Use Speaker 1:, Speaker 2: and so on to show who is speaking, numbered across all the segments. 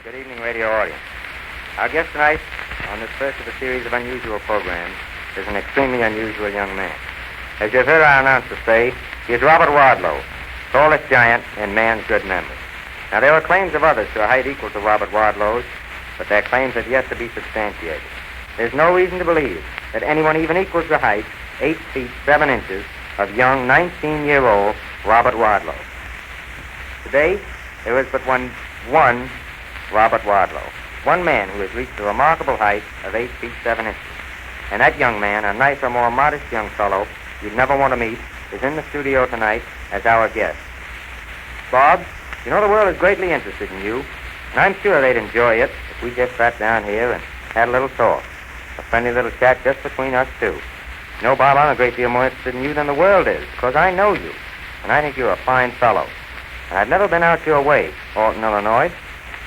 Speaker 1: Good evening, radio audience. Our guest tonight on this first of a series of unusual programs is an extremely unusual young man. As you've heard our announcer say, he is Robert Wadlow, tallest giant in man's good memory. Now, there are claims of others to a height equal to Robert Wadlow's, but their claims have yet to be substantiated. There's no reason to believe that anyone even equals the height, 8 feet 7 inches, of young 19-year-old Robert Wadlow. Today, there is but one Robert Wadlow, one man who has reached the remarkable height of 8 feet 7 inches. And that young man, a nicer, more modest young fellow you'd never want to meet, is in the studio tonight as our guest. Bob, you know the world is greatly interested in you, and I'm sure they'd enjoy it if we just sat down here and had a little talk, a friendly little chat just between us two. You know, Bob, I'm a great deal more interested in you than the world is, because I know you, and I think you're a fine fellow. And I've never been out your way, Alton, Illinois,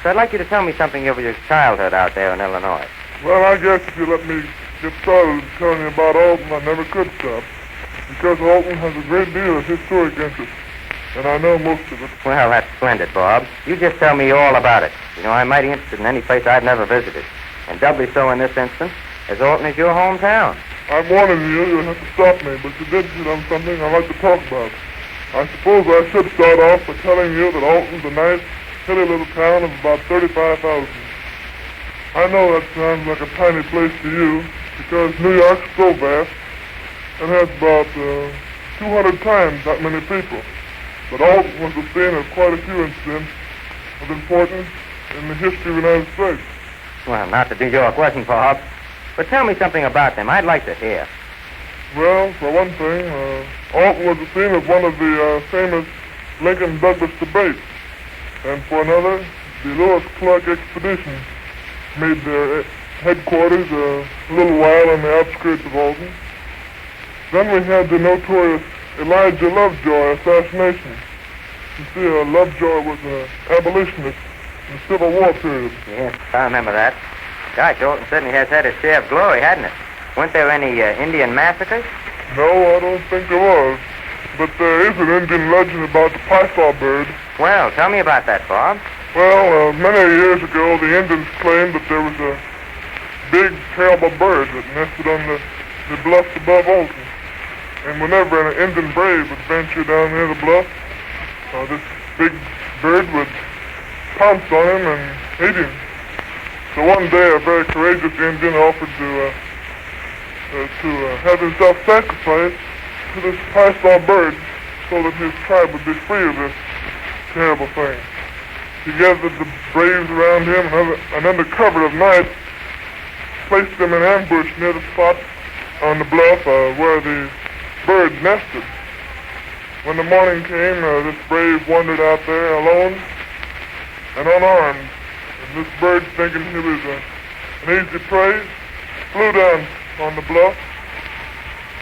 Speaker 1: so I'd like you to tell me something of your childhood out there in Illinois.
Speaker 2: Well, I guess if you let me get started telling you about Alton, I never could stop, because Alton has a great deal of historic interest, and I know most of it.
Speaker 1: Well, that's splendid, Bob. You just tell me all about it. You know, I'm mighty interested in any place I've never visited, and doubly so in this instance, as Alton is your hometown.
Speaker 2: I'm warning you, you'll have to stop me, but you did hit on something I'd like to talk about. I suppose I should start off by telling you that Alton's a nice, hilly little town of about 35,000. I know that sounds like a tiny place to you, because New York's so vast and has about 200 times that many people. But Alton was the scene of quite a few incidents of importance in the history of the United States.
Speaker 1: Well, not to be your question, Bob, but tell me something about them. I'd like to hear.
Speaker 2: Well, for one thing, Alton was the scene of one of the famous Lincoln-Douglas debates. And for another, the Lewis-Clark expedition made their headquarters a little while on the outskirts of Alton. Then we had the notorious Elijah Lovejoy assassination. You see, Lovejoy was an abolitionist in the Civil War period.
Speaker 1: Yes, I remember that. Gosh, Alton certainly has had his share of glory, hasn't it? Weren't there any Indian massacres?
Speaker 2: No, I don't think there was. But there is an Indian legend about the Python bird.
Speaker 1: Well, tell me about that, Bob.
Speaker 2: Well, many years ago, the Indians claimed that there was a big, terrible bird that nested on the bluffs above Alton. And whenever an Indian brave would venture down near the bluff, this big bird would pounce on him and eat him. So one day, a very courageous Indian offered to have himself sacrificed to this python bird so that his tribe would be free of this terrible thing. He gathered the braves around him and under cover of night placed them in ambush near the spot on the bluff where the bird nested. When the morning came, this brave wandered out there alone and unarmed. And this bird, thinking he was an easy prey, flew down on the bluff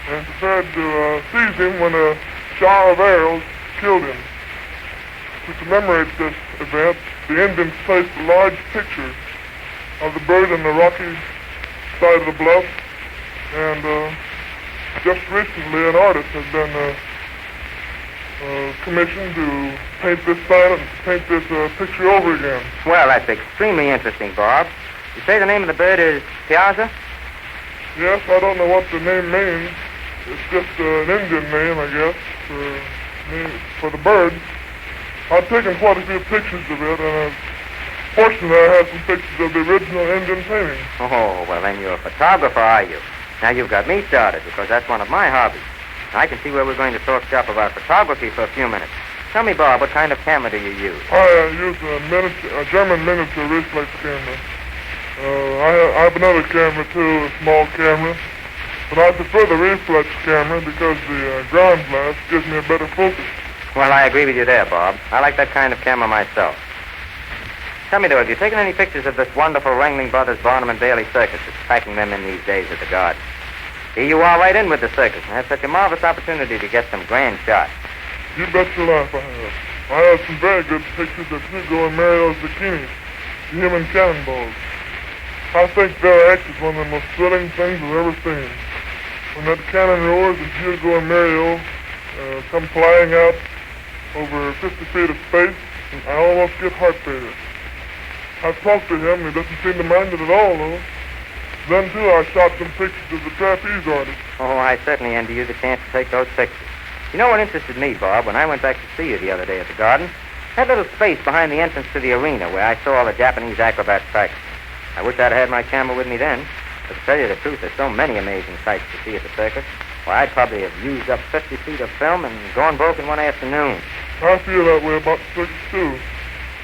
Speaker 2: and prepared to seize him when a shower of arrows killed him. To commemorate this event, the Indians placed a large picture of the bird on the rocky side of the bluff, and just recently an artist has been commissioned to paint this picture over again.
Speaker 1: Well, that's extremely interesting, Bob. You say the name of the bird is Piazza?
Speaker 2: Yes, I don't know what the name means. It's just an Indian name, I guess, for the bird. I've taken quite a few pictures of it, and fortunately I have some pictures of the original Indian painting.
Speaker 1: Oh, well, then you're a photographer, are you? Now you've got me started, because that's one of my hobbies. I can see where we're going to talk shop about photography for a few minutes. Tell me, Bob, what kind of camera do you use?
Speaker 2: I use a German miniature reflex camera. I have another camera, too, a small camera. But I prefer the reflex camera because the ground glass gives me a better focus.
Speaker 1: Well, I agree with you there, Bob. I like that kind of camera myself. Tell me, though, have you taken any pictures of this wonderful Ringling Brothers Barnum and Bailey circus that's packing them in these days at the Garden? Here you are right in with the circus and have such a marvelous opportunity to get some grand shots.
Speaker 2: You bet your life I have. I have some very good pictures of Hugo and Mario's bikinis, the human cannonballs. I think their act is one of the most thrilling things I've ever seen. When that cannon roars and Hugo and Mario come flying out over 50 feet of space, I almost get heart failure. I've talked to him, and he doesn't seem to mind it at all, though. Then, too, I shot some pictures of the trapeze artist.
Speaker 1: Oh, I certainly envy you the chance to take those pictures. You know what interested me, Bob, when I went back to see you the other day at the garden? That little space behind the entrance to the arena where I saw all the Japanese acrobats practice. I wish I'd had my camera with me then. But to tell you the truth, there's so many amazing sights to see at the circus. Well, I'd probably have used up 50 feet of film and gone broke in one afternoon.
Speaker 2: I feel that way about the circus, too.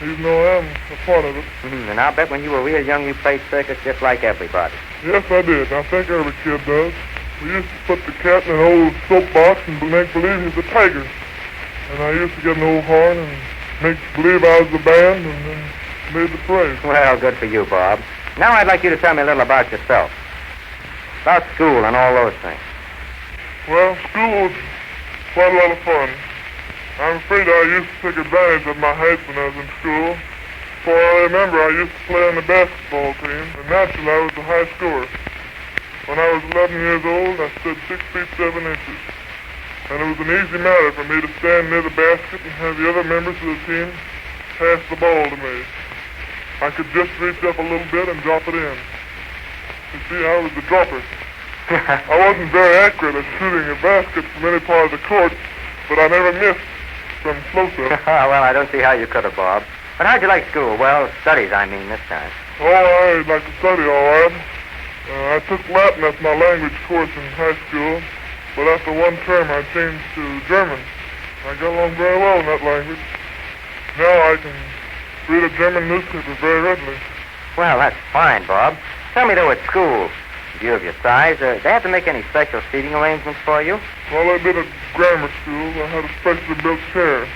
Speaker 2: Even though I am a part of it.
Speaker 1: And I'll bet when you were real young, you played circus just like everybody.
Speaker 2: Yes, I did. I think every kid does. We used to put the cat in an old soap box and make believe he was a tiger. And I used to get an old horn and make believe I was the band and then made the parade.
Speaker 1: Well, good for you, Bob. Now I'd like you to tell me a little about yourself. About school and all those things.
Speaker 2: Well, school was quite a lot of fun. I'm afraid I used to take advantage of my height when I was in school. For I remember I used to play on the basketball team, and naturally I was a high scorer. When I was 11 years old, I stood 6 feet 7 inches. And it was an easy matter for me to stand near the basket and have the other members of the team pass the ball to me. I could just reach up a little bit and drop it in. You see, I was the dropper. I wasn't very accurate at shooting a basket from any part of the court, but I never missed from close-up.
Speaker 1: Well, I don't see how you could have, Bob. But how'd you like school? Well, studies, I mean, this time.
Speaker 2: Oh, I like to study, all right. I took Latin as my language course in high school, but after one term I changed to German. I got along very well in that language. Now I can read a German newspaper very readily.
Speaker 1: Well, that's fine, Bob. Tell me, though, at school, in view of your size, they have to make any special seating arrangements for you?
Speaker 2: Well, I did at grammar school. I had a specially built chair,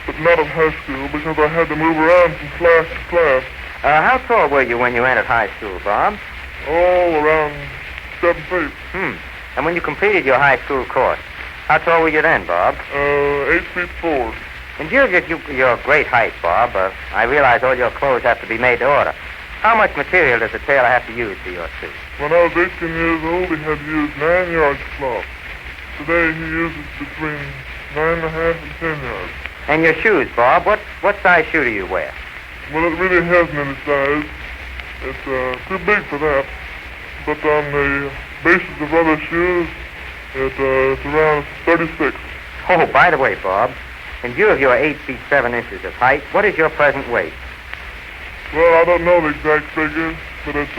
Speaker 2: but not at high school because I had to move around from class to class.
Speaker 1: How tall were you when you entered high school, Bob?
Speaker 2: Oh, around 7 feet.
Speaker 1: And when you completed your high school course, how tall were you then, Bob?
Speaker 2: 8 feet 4.
Speaker 1: In view of your great height, Bob, I realize all your clothes have to be made to order. How much material does the tailor have to use for your suit?
Speaker 2: When I was 18 years old, he had to use 9 yards of cloth. Today, he uses between 9.5 and 10 yards.
Speaker 1: And your shoes, Bob, what size shoe do you wear?
Speaker 2: Well, it really hasn't any size. It's too big for that. But on the basis of other shoes, it's around 36.
Speaker 1: Oh, by the way, Bob, in view of your 8 feet 7 inches of height, what is your present weight?
Speaker 2: Well, I don't know the exact figure, but it's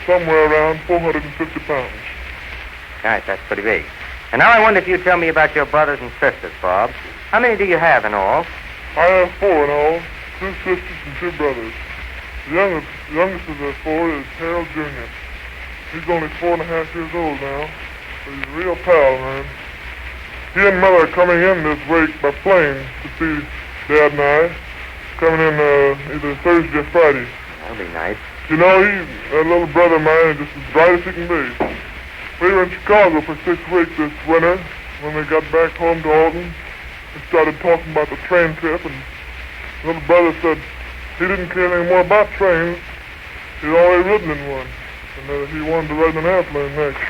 Speaker 2: somewhere around 450 pounds.
Speaker 1: Gosh, that's pretty big. And now I wonder if you'd tell me about your brothers and sisters, Bob. How many do you have in all?
Speaker 2: I have 4 in all, 2 sisters and 2 brothers. The youngest of the 4 is Harold Jr. He's only 4.5 years old now, but he's a real pal, man. He and Mother are coming in this week by plane to see Dad and I. Coming in either Thursday or Friday.
Speaker 1: That'll be nice.
Speaker 2: You know, that little brother of mine is just as bright as he can be. We were in Chicago for 6 weeks this winter. When we got back home to Alton, we started talking about the train trip, and little brother said he didn't care any more about trains. He'd already ridden in one, and he wanted to ride in an airplane next.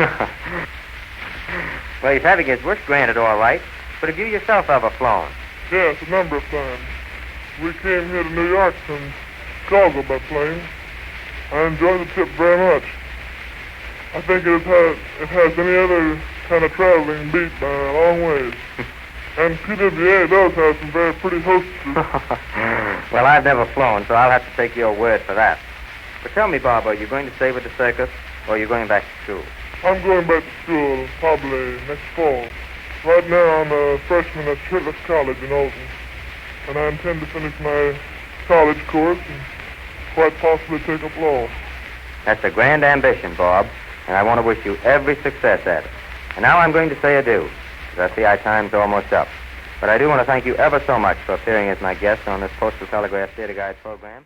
Speaker 1: Well, he's having his wish granted all right, but have you yourself ever flown?
Speaker 2: Yes, a number of times. We came here to New York from Chicago by plane. I enjoyed the trip very much. I think it has any other kind of traveling beat by a long ways. And PWA does have some very pretty hostesses.
Speaker 1: Well, I've never flown, so I'll have to take your word for that. But tell me, Bob, are you going to stay with the circus, or are you going back to school?
Speaker 2: I'm going back to school probably next fall. Right now I'm a freshman at Shirtless College in Alton. And I intend to finish my college course and quite possibly take up law.
Speaker 1: That's a grand ambition, Bob, and I want to wish you every success at it. And now I'm going to say adieu, because I see our time's almost up. But I do want to thank you ever so much for appearing as my guest on this Postal Telegraph Theater Guide program.